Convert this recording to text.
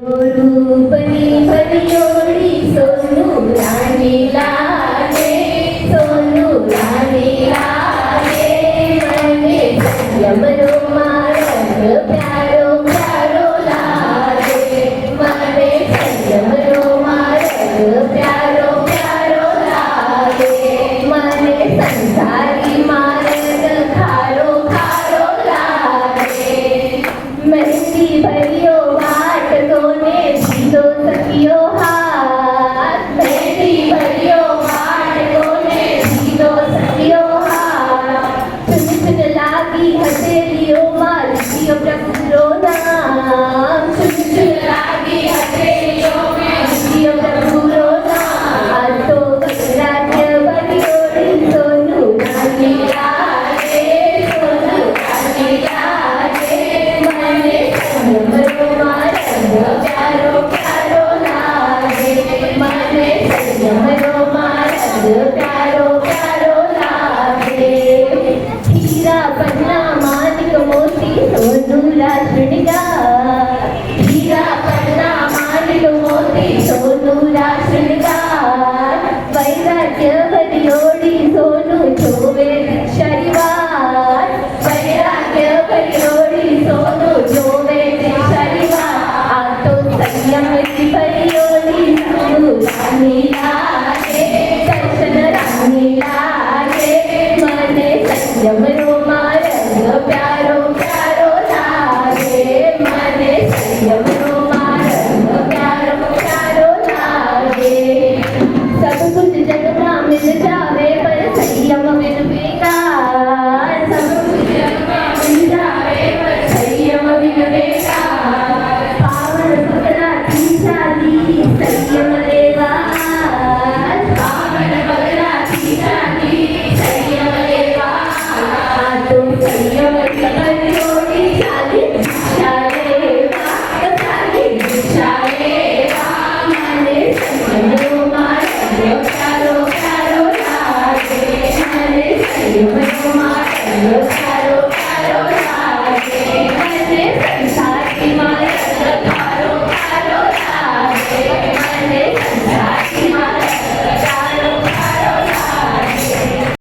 रूपनी बनियोड़ी सोनू रानी लागे, सोनू रानी लागे, मने यमरो मारंग प्यारो प्यारो लागे, मने यमरो मारंग प्यारो प्यारो लागे, मने संसारी मारंग खारो खारो लागे, मेहंदी भरियो तोने सीधो सखियो हाथ, मेहंदी भरियो हाथ तोने सीधो सखियो हाथ, चुन चुन लागी हथेलियो मार लियो प्रभु नाम, चुन चुन लागी हथेलियो में लियो प्रभु नाम, तो राज्य बनियोड़ी सोनू रानी लागे, सोनू रानी लागे, मने यमरो प्यारो प्यारो लागे, मने यमरो मारंग प्यारो प्यारो लागे, हीरा पन्ना मानिक मोती सोनूरा श्रृंगार, हीरा पन्ना मानिक मोती सोनूरा श्रृंगार, वैराग्य भरियोड़ी सोनू जोवे शनिवार, वैराग्य भरियोड़ी सोनू जोवे भरियोड़ी सोनू रानी लागे, दर्शन रानी लागे, मने संयम